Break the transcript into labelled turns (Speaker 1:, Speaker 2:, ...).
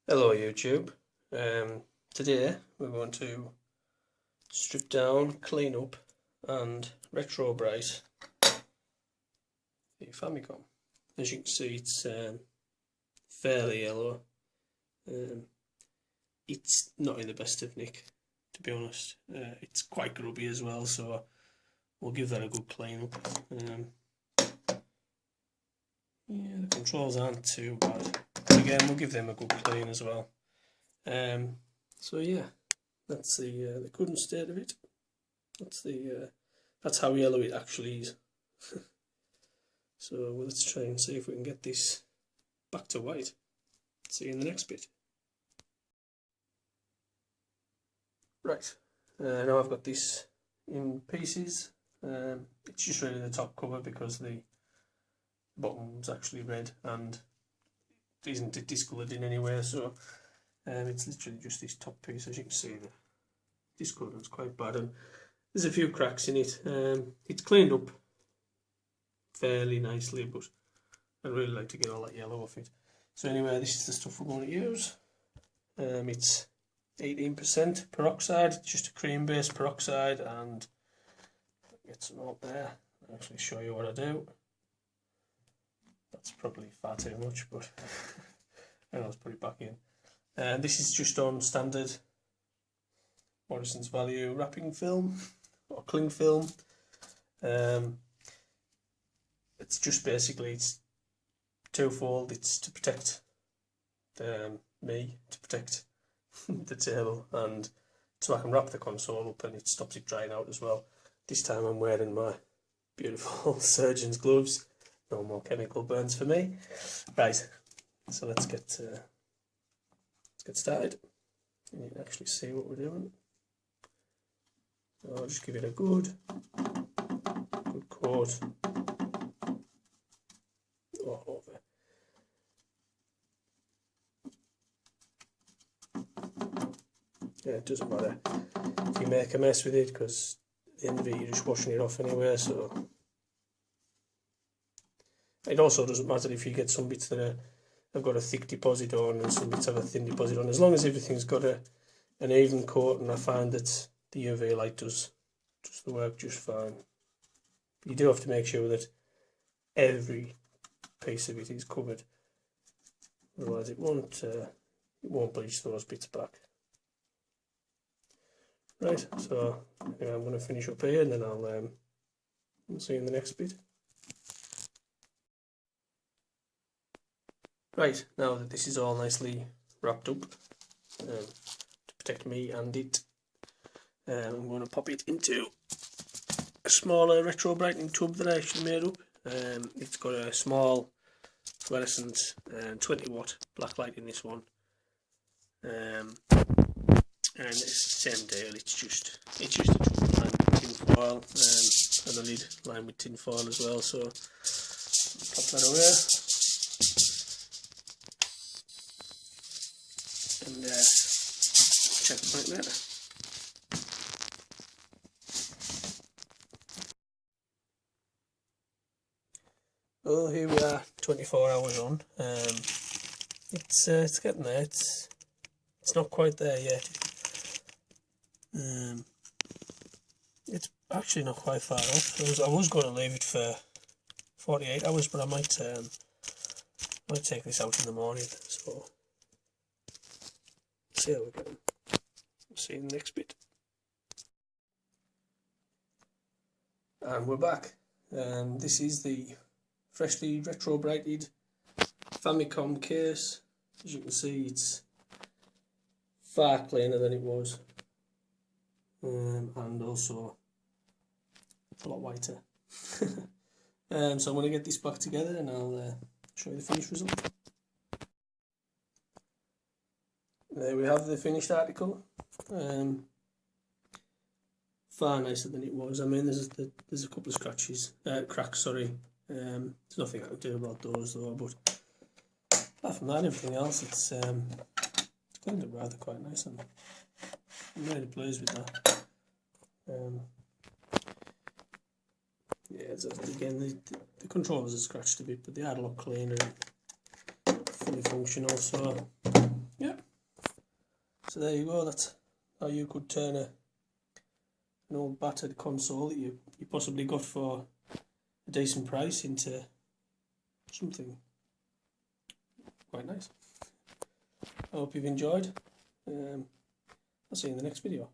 Speaker 1: Hello YouTube. Today we're going to strip down, clean up and retrobright the Famicom. As you can see, it's fairly yellow. It's not in the best of nick, to be honest. It's quite grubby as well, so we'll give that a good clean up. Yeah, the controls aren't too bad. Again, we'll give them a good clean as well. So yeah, that's the current state of it. That's how yellow it actually is. So let's try and see if we can get this back to white. See you in the next bit. Right, now I've got this in pieces. It's just really the top cover because the bottom's actually red and isn't discoloured in any way, so it's literally just this top piece. As you can see, the discolour's quite bad and there's a few cracks in it. It's cleaned up fairly nicely, but I'd really like to get all that yellow off it. So anyway, this is the stuff we're going to use. It's 18% peroxide. It's just a cream based peroxide, and get some out there. I'll actually show you what I do. That's probably far too much, but let's put it back in. This is just on standard Morrison's Value wrapping film or cling film. It's just basically, it's twofold. It's to protect me, to protect the table, and so I can wrap the console up and it stops it drying out as well. This time I'm wearing my beautiful surgeon's gloves. No more chemical burns for me. Right, so let's get started. You can actually see what we're doing. So I'll just give it a good coat all over. Yeah, it doesn't matter if you make a mess with it, because at the end of it you're just washing it off anyway, so it also doesn't matter if you get some bits that have got a thick deposit on and some bits have a thin deposit on. As long as everything's got an even coat, and I find that the UV light does the work just fine. You do have to make sure that every piece of it is covered, otherwise it won't bleach those bits back. Right, so anyway, I'm going to finish up here and then I'll see you in the next bit. Right, now that this is all nicely wrapped up to protect me and it, I'm going to pop it into a smaller retrobrighting tub that I actually made up. It's got a small fluorescent 20 watt black light in this one, and it's the same deal. It's just a tub lined with tin foil, and a lid lined with tin foil as well. So pop that away. And check the point later. Well, here we are, 24 hours on. It's getting there. It's not quite there yet. It's actually not quite far off. I was going to leave it for 48 hours, but I might take this out in the morning. So see how we go. See you in the next bit. And we're back. This is the freshly retrobrighted Famicom case. As you can see, it's far cleaner than it was, and also a lot whiter. So I'm going to get this back together and I'll show you the finished result. There we have the finished article. Far nicer than it was. I mean, there's a couple of cracks. Sorry. There's nothing I can do about those though. But apart from that, everything else, it's cleaned up rather quite nice, and I'm really pleased with that. Yeah, again, the controllers are scratched a bit, but they are a lot cleaner and fully functional. So yeah. So there you go, that's how you could turn an old battered console that you possibly got for a decent price into something quite nice. I hope you've enjoyed. I'll see you in the next video.